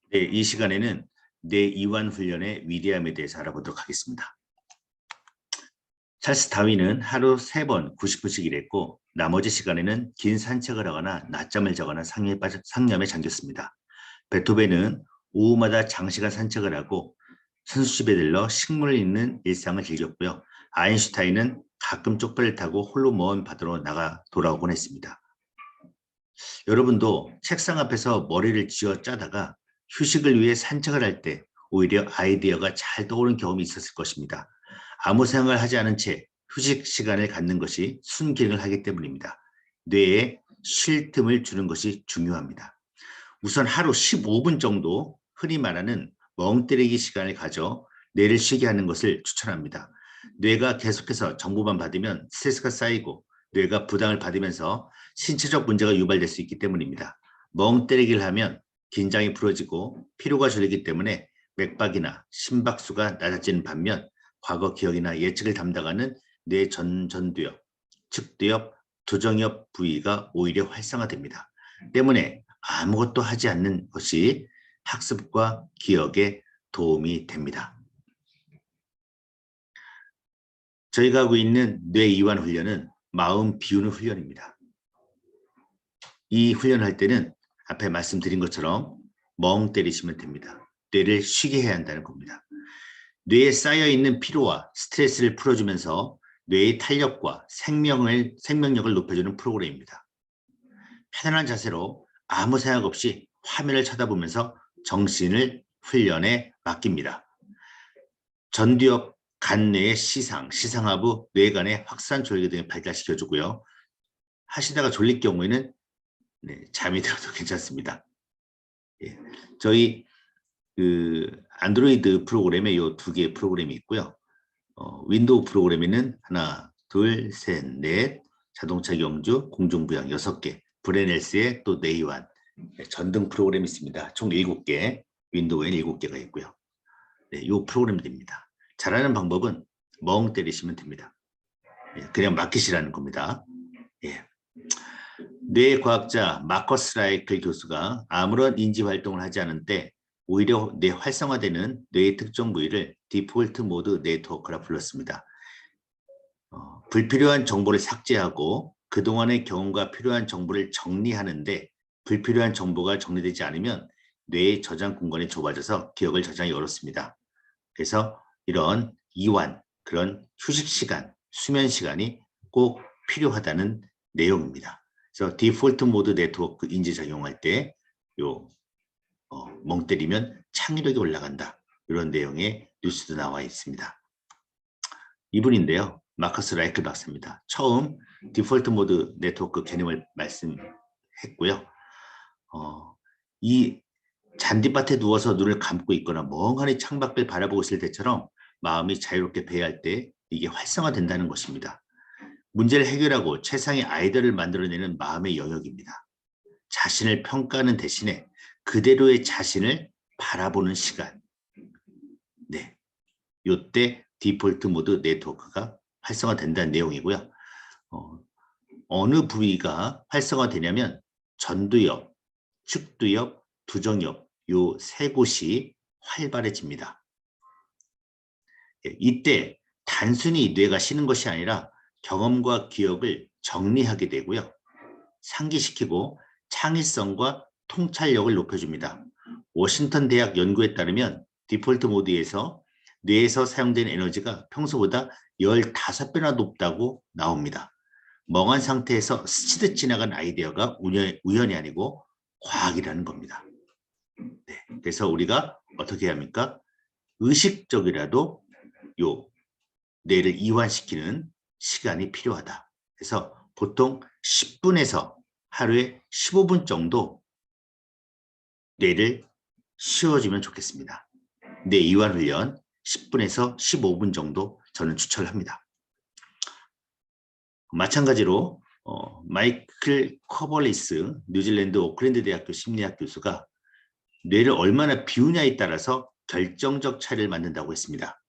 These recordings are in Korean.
네, 이 시간에는 뇌 이완 훈련의 위대함에 대해서 알아보도록 하겠습니다. 찰스 다윈은 하루 3번 90분씩 일했고 나머지 시간에는 긴 산책을 하거나 낮잠을 자거나 상념에 잠겼습니다. 베토벤은 오후마다 장시간 산책을 하고 선수집에 들러 식물을 읽는 일상을 즐겼고요. 아인슈타인은 가끔 쪽배를 타고 홀로 먼 바다로 나가 돌아오곤 했습니다. 여러분도 책상 앞에서 머리를 쥐어 짜다가 휴식을 위해 산책을 할 때 오히려 아이디어가 잘 떠오르는 경험이 있었을 것입니다. 아무 생각을 하지 않은 채 휴식 시간을 갖는 것이 순기능을 하기 때문입니다. 뇌에 쉴 틈을 주는 것이 중요합니다. 우선 하루 15분 정도 흔히 말하는 멍 때리기 시간을 가져 뇌를 쉬게 하는 것을 추천합니다. 뇌가 계속해서 정보만 받으면 스트레스가 쌓이고 뇌가 부담을 받으면서 신체적 문제가 유발될 수 있기 때문입니다. 멍 때리기를 하면 긴장이 풀어지고 피로가 줄이기 때문에 맥박이나 심박수가 낮아지는 반면 과거 기억이나 예측을 담당하는 뇌 전두엽, 측두엽, 두정엽 부위가 오히려 활성화됩니다. 때문에 아무것도 하지 않는 것이 학습과 기억에 도움이 됩니다. 저희가 하고 있는 뇌 이완 훈련은 마음 비우는 훈련입니다. 이 훈련할 때는 앞에 말씀드린 것처럼 멍 때리시면 됩니다. 뇌를 쉬게 해야 한다는 겁니다. 뇌에 쌓여있는 피로와 스트레스를 풀어주면서 뇌의 탄력과 생명력을 높여주는 프로그램입니다. 편안한 자세로 아무 생각 없이 화면을 쳐다보면서 정신을 훈련에 맡깁니다. 전두엽 간뇌의 시상하부, 뇌간의 확산 졸개 등을 발달시켜주고요. 하시다가 졸릴 경우에는 잠이 들어도 괜찮습니다. 예. 저희 안드로이드 프로그램에 이 2개의 프로그램이 있고요. 윈도우 프로그램에는 하나, 둘, 셋, 넷, 자동차 경주, 공중부양 6개, 브레넬스의 또 뇌이완, 전등 프로그램이 있습니다. 총 7개, 윈도우에는 7개가 있고요. 네, 이 프로그램들입니다. 잘하는 방법은 멍 때리시면 됩니다. 그냥 맡기시라는 겁니다. 예. 뇌과학자 마커스 라이클 교수가 아무런 인지활동을 하지 않은 때 오히려 뇌 활성화되는 뇌의 특정 부위를 디폴트 모드 네트워크라 불렀습니다. 불필요한 정보를 삭제하고 그동안의 경험과 필요한 정보를 정리하는데 불필요한 정보가 정리되지 않으면 뇌의 저장 공간이 좁아져서 기억을 저장이 어렵습니다. 그래서 이런 이완, 그런 휴식 시간, 수면 시간이 꼭 필요하다는 내용입니다. 그래서 디폴트 모드 네트워크 인지 작용할 때 멍 때리면 창의력이 올라간다. 이런 내용의 뉴스도 나와 있습니다. 이분인데요. 마커스 라이클 박사입니다. 처음 디폴트 모드 네트워크 개념을 말씀했고요. 이 잔디밭에 누워서 눈을 감고 있거나 멍하니 창밖을 바라보고 있을 때처럼 마음이 자유롭게 배회할 때 이게 활성화된다는 것입니다. 문제를 해결하고 최상의 아이디어를 만들어내는 마음의 영역입니다. 자신을 평가하는 대신에 그대로의 자신을 바라보는 시간. 네, 이때 디폴트 모드 네트워크가 활성화된다는 내용이고요. 어느 부위가 활성화되냐면 전두엽, 측두엽, 두정엽 요 3곳이 활발해집니다. 이때 단순히 뇌가 쉬는 것이 아니라 경험과 기억을 정리하게 되고요. 상기시키고 창의성과 통찰력을 높여줍니다. 워싱턴 대학 연구에 따르면 디폴트 모드에서 뇌에서 사용되는 에너지가 평소보다 15배나 높다고 나옵니다. 멍한 상태에서 스치듯 지나간 아이디어가 우연이 아니고 과학이라는 겁니다. 네, 그래서 우리가 어떻게 해야 합니까? 의식적이라도 요 뇌를 이완시키는 시간이 필요하다. 그래서 보통 10분에서 하루에 15분 정도 뇌를 쉬어주면 좋겠습니다. 뇌 이완 훈련 10분에서 15분 정도 저는 추천을 합니다. 마찬가지로 마이클 커벌리스 뉴질랜드 오클랜드 대학교 심리학 교수가 뇌를 얼마나 비우냐에 따라서 결정적 차이를 만든다고 했습니다.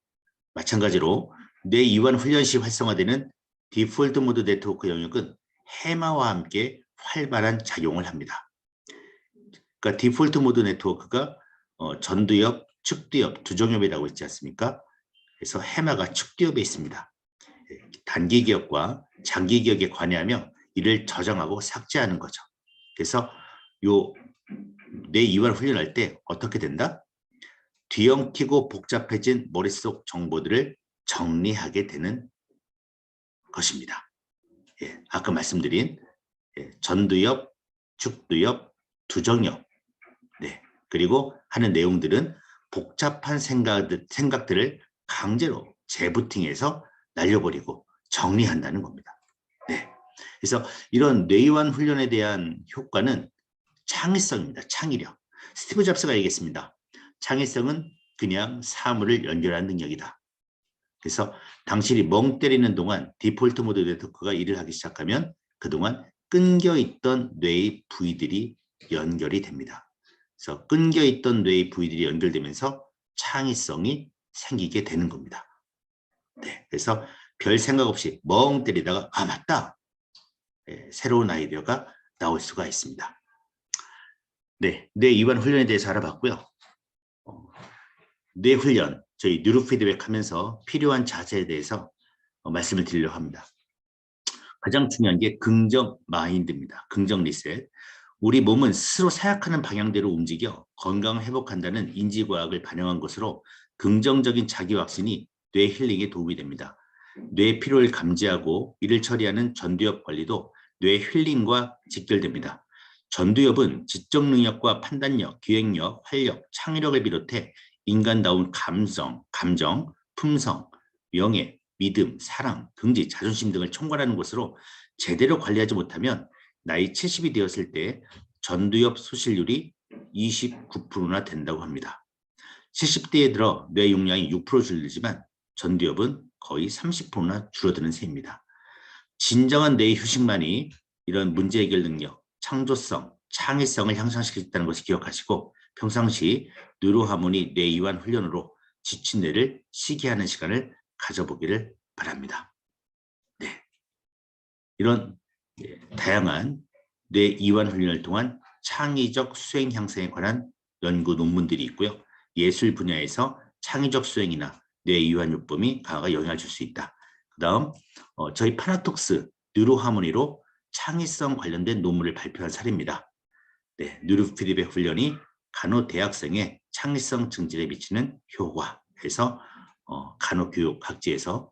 마찬가지로 뇌 이완 훈련 시 활성화되는 디폴트 모드 네트워크 영역은 해마와 함께 활발한 작용을 합니다. 그러니까 디폴트 모드 네트워크가 전두엽, 측두엽, 두정엽이라고 있지 않습니까? 그래서 해마가 측두엽에 있습니다. 단기 기억과 장기 기억에 관여하며 이를 저장하고 삭제하는 거죠. 그래서 요 뇌 이완 훈련할 때 어떻게 된다? 뒤엉키고 복잡해진 머릿속 정보들을 정리하게 되는 것입니다. 예, 아까 말씀드린 전두엽, 축두엽, 두정엽, 네, 그리고 하는 내용들은 복잡한 생각들을 강제로 재부팅해서 날려버리고 정리한다는 겁니다. 네, 그래서 이런 뇌이완 훈련에 대한 효과는 창의성입니다. 창의력. 스티브 잡스가 얘기했습니다. 창의성은 그냥 사물을 연결하는 능력이다. 그래서 당신이 멍 때리는 동안 디폴트 모드 네트워크가 일을 하기 시작하면 그동안 끊겨있던 뇌의 부위들이 연결이 됩니다. 그래서 끊겨있던 뇌의 부위들이 연결되면서 창의성이 생기게 되는 겁니다. 네, 그래서 별 생각 없이 멍 때리다가 아 맞다. 네, 새로운 아이디어가 나올 수가 있습니다. 네, 뇌 이완 훈련에 대해서 알아봤고요. 뇌 훈련, 저희 뉴로 피드백 하면서 필요한 자세에 대해서 말씀을 드리려고 합니다. 가장 중요한 게 긍정 마인드입니다. 긍정 리셋. 우리 몸은 스스로 생각하는 방향대로 움직여 건강을 회복한다는 인지과학을 반영한 것으로 긍정적인 자기 확신이 뇌 힐링에 도움이 됩니다. 뇌 피로를 감지하고 이를 처리하는 전두엽 관리도 뇌 힐링과 직결됩니다. 전두엽은 지적 능력과 판단력, 기획력, 활력, 창의력을 비롯해 인간다운 감성, 감정, 품성, 명예, 믿음, 사랑, 긍지, 자존심 등을 총괄하는 것으로 제대로 관리하지 못하면 나이 70이 되었을 때 전두엽 소실률이 29%나 된다고 합니다. 70대에 들어 뇌 용량이 6% 줄지만 전두엽은 거의 30%나 줄어드는 셈입니다. 진정한 뇌의 휴식만이 이런 문제 해결 능력, 창조성, 창의성을 향상시킬 수 있다는 것을 기억하시고 평상시 뉴로하모니 뇌 이완 훈련으로 지친 뇌를 쉬게 하는 시간을 가져보기를 바랍니다. 네, 이런 다양한 뇌 이완 훈련을 통한 창의적 수행 향상에 관한 연구 논문들이 있고요. 예술 분야에서 창의적 수행이나 뇌 이완 요법이 강하게 영향을 줄 수 있다. 그 다음 저희 파나톡스 뉴로하모니로 창의성 관련된 논문을 발표한 사례입니다. 네, 뉴로 피드백 훈련이 간호대학생의 창의성 증진에 미치는 효과에서 간호교육 각지에서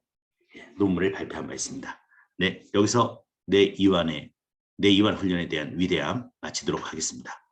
논문을 발표한 바 있습니다. 네, 여기서 뇌 이완 훈련에 대한 위대함 마치도록 하겠습니다.